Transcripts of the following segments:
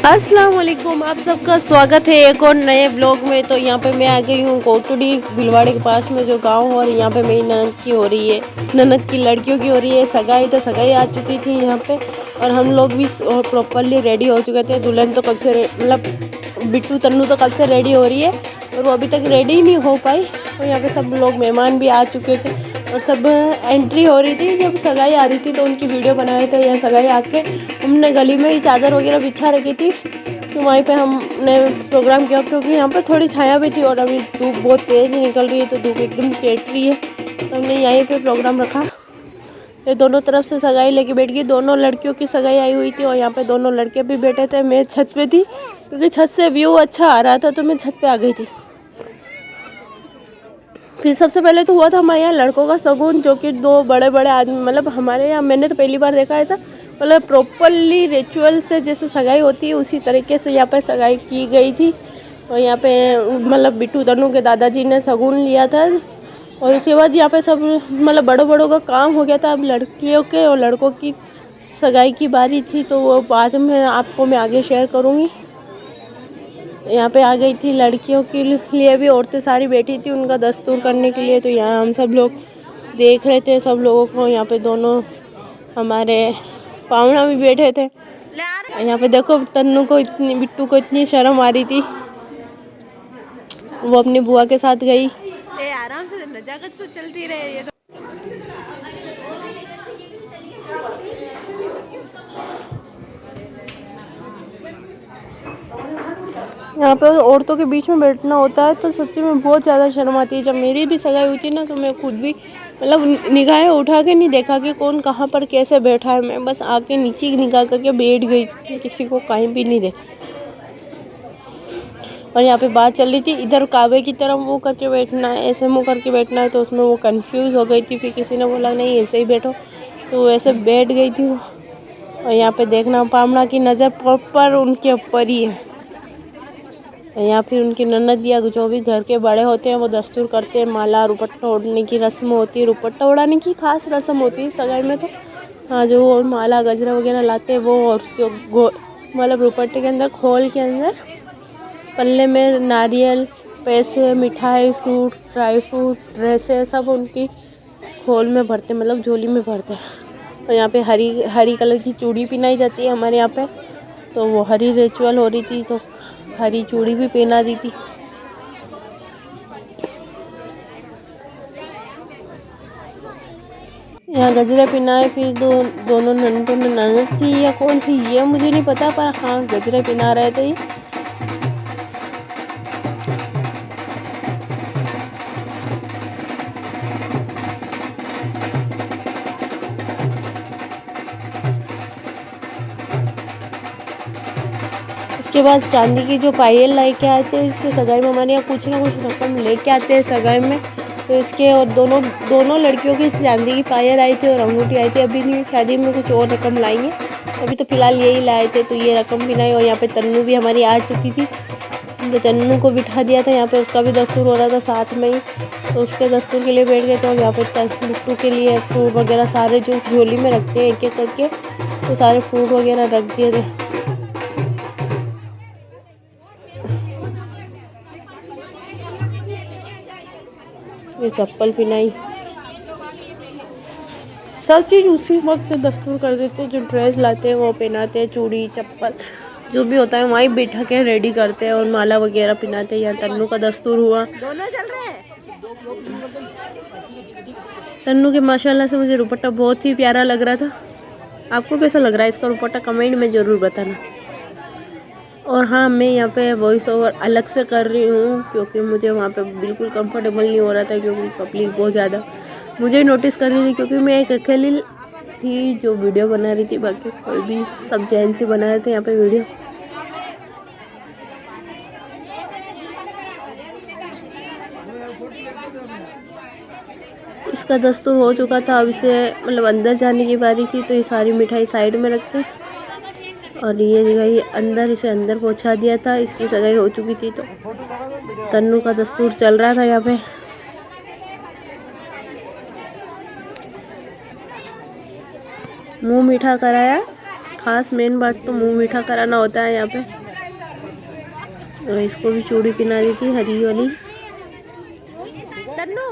अस्सलाम वालेकुम, आप सबका स्वागत है एक और नए ब्लॉग में। तो यहाँ पे मैं आ गई हूँ कोटुडी भिलवाड़े के पास में जो गांव, और यहाँ पे मेरी ननद की हो रही है, ननद की लड़कियों की हो रही है सगाई। तो सगाई आ चुकी थी यहाँ पे, और हम लोग भी प्रॉपरली रेडी हो चुके थे। दुल्हन तो कब से मतलब बिट्टू तन्नू तो कब से रेडी हो रही है, और वो अभी तक रेडी नहीं हो पाई। और यहाँ पे सब लोग मेहमान भी आ चुके थे, और सब एंट्री हो रही थी जब सगाई आ रही थी, तो उनकी वीडियो बनाए थे। यहाँ सगाई आके हमने गली में ही चादर वगैरह बिछा रखी थी, तो वहीं पे हमने प्रोग्राम किया, क्योंकि यहाँ पे थोड़ी छाया भी थी और अभी धूप बहुत तेज़ निकल रही है, तो धूप एकदम चेट रही है। तो हमने यहीं पे प्रोग्राम रखा। ये दोनों तरफ से सगाई लेके बैठ गई, दोनों लड़कियों की सगाई आई हुई थी, और यहाँ पे दोनों लड़के भी बैठे थे। मैं छत पे थी क्योंकि छत से व्यू अच्छा आ रहा था, तो मैं छत पे आ गई थी। फिर सबसे पहले तो हुआ था हमारे यहाँ लड़कों का शगुन, जो कि दो बड़े बड़े आदमी, मतलब हमारे यहाँ मैंने तो पहली बार देखा ऐसा, मतलब प्रॉपरली रिचुअल से जैसे सगाई होती है उसी तरीके से यहाँ पे सगाई की गई थी। और यहाँ पे मतलब बिट्टू तन्नू के दादाजी ने शगुन लिया था, और उसके बाद यहाँ पे सब मतलब बड़ों बड़ों का काम हो गया था। अब लड़कियों के और लड़कों की सगाई की बारी थी, तो वो बाद में आपको मैं आगे शेयर करूँगी। यहाँ पे आ गई थी लड़कियों के लिए भी, औरतें सारी बैठी थी उनका दस्तूर करने के लिए। तो यहाँ हम सब लोग देख रहे थे सब लोगों को। यहाँ पे दोनों हमारे पाहुना भी बैठे थे। यहाँ पे देखो तन्नू को इतनी, बिट्टू को इतनी शर्म आ रही थी, वो अपनी बुआ के साथ गई। आराम से नजाकत से चलती रहे ये तो। यहाँ पे औरतों के बीच में बैठना होता है, तो सच्ची में बहुत ज़्यादा शर्म आती है। जब मेरी भी सगाई हुई थी ना, तो मैं खुद भी मतलब निगाहें उठा के नहीं देखा कि कौन कहाँ पर कैसे बैठा है, मैं बस आके नीचे निगाह करके बैठ गई, किसी को कहीं भी नहीं देखा। और यहाँ पे बात चल रही थी, इधर काबे की तरफ मुँह करके बैठना है, ऐसे मुँह करके बैठना है, तो उसमें वो कंफ्यूज हो गई थी। फिर किसी ने बोला नहीं ऐसे ही बैठो, तो वैसे बैठ गई थी वो। और यहाँ पे देखना पामना की नज़र प्रॉपर उनके ऊपर ही है। यहाँ फिर उनकी ननद या जो भी घर के बड़े होते हैं वो दस्तूर करते हैं, माला रुपट्टा ओढ़ने की रस्म होती है, रुपट्टा ओढ़ाने की खास रस्म होती है सगाई में। तो हाँ, जो माला गजरा वगैरह लाते हैं वो, और जो मतलब रुपट्टे के अंदर खोल के अंदर पल्ले में नारियल, पैसे, मिठाई, फ्रूट, ड्राई फ्रूट, ड्रेसें सब उनकी खोल में भरते, मतलब झोली में भरते हैं। और यहाँ पे हरी कलर की चूड़ी पहनाई जाती है हमारे यहाँ पे, तो वो हरी रिचुअल हो रही थी, तो हरी चूड़ी भी पहना दी थी। यहाँ गजरे पहनाए। फिर दोनों ननदों ने, ननद थी या कौन थी ये मुझे नहीं पता, पर हाँ गजरे पहना रहे थे ये। उसके बाद चांदी की जो पायल लेके आए थे, इसके सगाई में हमारे यहाँ कुछ ना कुछ रकम लेके आते हैं सगाई में, तो इसके और दोनों लड़कियों की चांदी की पायल आई थी और अंगूठी आई थी। अभी नहीं, शादी में कुछ और रकम लाएंगे, अभी तो फिलहाल यही लाए थे, तो ये रकम भी नहीं। और यहाँ पे तन्नू भी हमारी आ चुकी थी, तो तन्नू को बिठा दिया था यहाँ पे, उसका भी दस्तूर हो रहा था साथ में ही, तो उसके दस्तूर के लिए बैठ गए थे। और यहाँ पे बिट्टू के लिए फ्रूट वगैरह सारे जो झोली में रखते हैं एक एक करके, तो सारे फ्रूट वगैरह रख दिए थे। ये चप्पल पहनाई, सब चीज़ उसी वक्त दस्तूर कर देते हैं। जो ड्रेस लाते हैं वो पहनाते हैं, चूड़ी चप्पल जो भी होता है वहीं बैठा के रेडी करते हैं, और माला वगैरह पहनाते हैं। यहाँ तन्नू का दस्तूर हुआ। दोनों चल रहे हैं। तन्नू के माशाल्लाह से मुझे दुपट्टा बहुत ही प्यारा लग रहा था। आपको कैसा लग रहा है इसका दुपट्टा, कमेंट में ज़रूर बताना। और हाँ, मैं यहाँ पे वॉइस ओवर अलग से कर रही हूँ, क्योंकि मुझे वहाँ पे बिल्कुल कंफर्टेबल नहीं हो रहा था, क्योंकि पब्लिक बहुत ज़्यादा मुझे नोटिस कर रही थी, क्योंकि मैं एक अकेली थी जो वीडियो बना रही थी, बाकी कोई भी सब जेंट्स ही बना रहे थे यहाँ पे वीडियो। इसका दस्तूर हो चुका था, अब इसे मतलब अंदर जाने की बारी थी, तो ये सारी मिठाई साइड में रख के और ये जगह अंदर, इसे अंदर पहुंचा दिया था। इसकी सगाई हो चुकी थी, तो तन्नू का दस्तूर चल रहा था यहाँ पे। मुंह मीठा कराया। खास मेन बात तो मुंह मीठा कराना होता है यहाँ पे। और इसको भी चूड़ी पिना दी थी हरी वाली। तन्नू,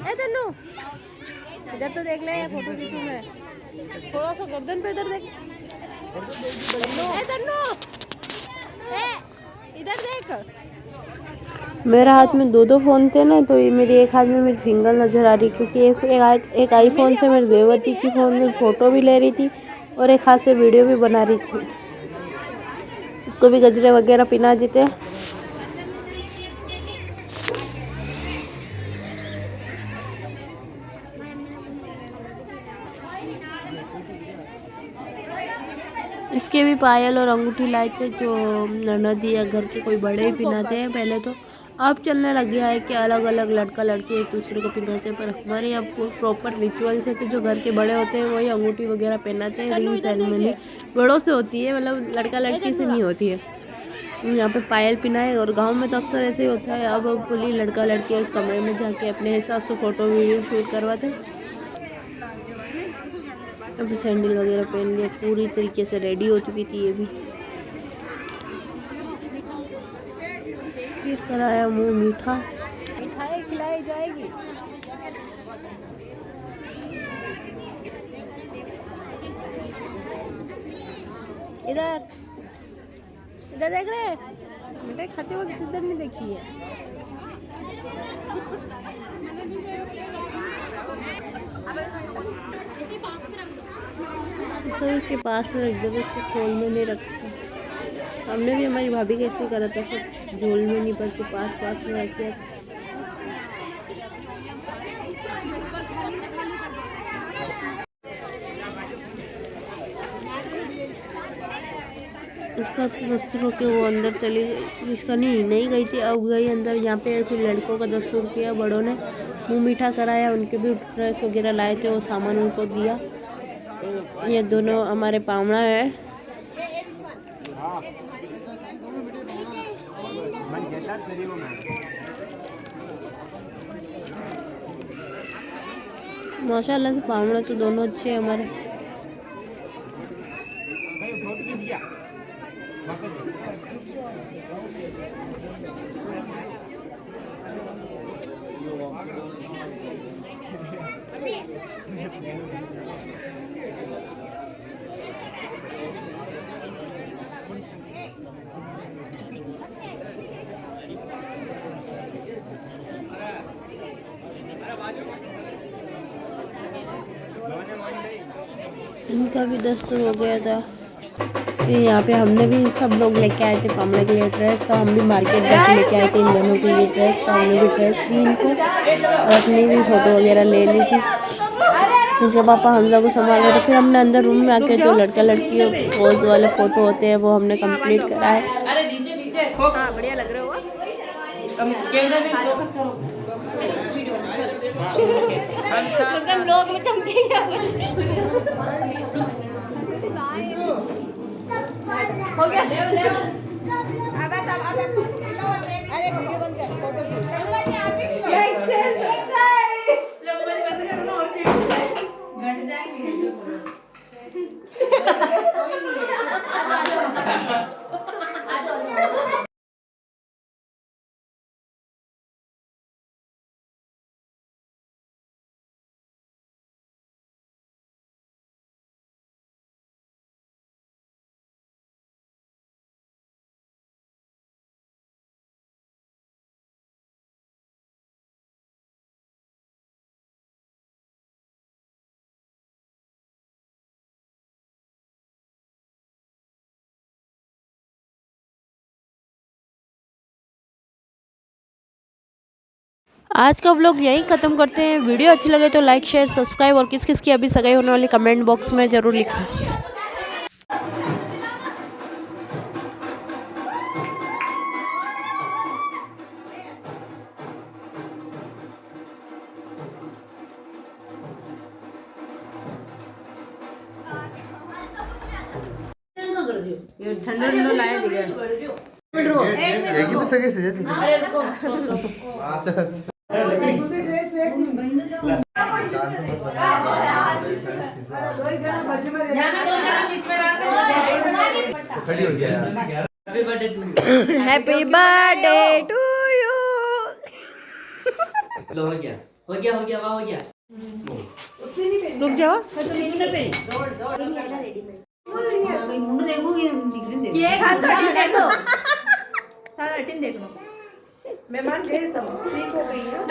ए तन्नू, इधर तो देख ले, फोटो खींचूं मैं। थोड़ा सा गर्दन पे इधर देख। ए तन्नू, इधर देख। मेरे हाथ में दो फ़ोन थे ना, तो ये मेरे एक हाथ में मेरी फिंगर नज़र आ रही, क्योंकि एक आईफोन से मेरी देवती की फ़ोन में फ़ोटो भी ले रही थी और एक हाथ से वीडियो भी बना रही थी। इसको भी गजरे वगैरह पिना देते। इसके भी पायल और अंगूठी लाए थे, जो ननद या घर के कोई बड़े ही पिनाते हैं। पहले तो अब चलने लग गया है कि अलग अलग लड़का लड़की एक दूसरे को पिनाते हैं, पर हमारे यहाँ प्रॉपर रिचुअल से तो जो घर के बड़े होते हैं वही अंगूठी वगैरह पहनाते हैं। रिंग सेरेमनी बड़ों से होती है, मतलब लड़का लड़की से नहीं होती है। यहाँ पे पायल पिनाए, और गाँव में तो अक्सर ऐसे ही होता है। अब बोली लड़का लड़की एक कमरे में जाके अपने हिसाब से फ़ोटो वीडियो शूट करवाते। अभी सैंडल वगैरह पहन लिया, पूरी तरीके से रेडी हो चुकी थी ये भी। फिर कराया मुंह मीठा। मिठाई खिलाई जाएगी। इधर इधर देख रहे, मिठाई खाते वक्त इधर नहीं देखी है। सब इसके पास में रख दो, इसको खोल में नहीं रखते। हमने भी हमारी भाभी कैसे करा था, सब झोल में नहीं भर के पास में रख दिया। इसका तो दस्तूर होके वो अंदर चली गई, इसका नहीं गई थी, अब गई अंदर। यहाँ पे फिर लड़कों का दस्तूर किया, बड़ों ने मुंह मीठा कराया, उनके भी ड्रेस वगैरह लाए थे, वो सामान उनको दिया। ये दोनों हमारे पावड़ा है। माशाल्लाह से पावड़ा तो दोनों अच्छे हैं हमारे। इनका भी दस्तूर हो गया था। फिर यहाँ पे हमने भी सब लोग लेके आए थे पामड़ा के लिए ड्रेस, तो हम भी मार्केट जाके लेके आए थे इन दोनों के लिए ड्रेस। तो हमने भी ड्रेस दी इनको और अपनी भी फ़ोटो वगैरह ले ली थी। उसके पापा हमजा को संभाल रहे थे। फिर हमने अंदर रूम में आके जो लड़का लड़की पोज वाले फ़ोटो होते हैं वो हमने कंप्लीट कराए। हाँ, बढ़िया लग रहे हो। हम लोग में चमकेंगे। हो गया। अरे वीडियो बंद कर, फोटो आज का व्लॉग यहीं ख़त्म करते हैं। वीडियो अच्छी लगे तो लाइक शेयर सब्सक्राइब, और किस किस की अभी सगाई होने वाली कमेंट बॉक्स में ज़रूर लिखना। ठंडा लाया एक ही पे सगे से ड्रेस खड़ी हो गया यार। Happy birthday to you. लो हो गया वाह हो गया। रुक जाओ। ये देखो मेहमान भेज दो, ठीक हो गई है।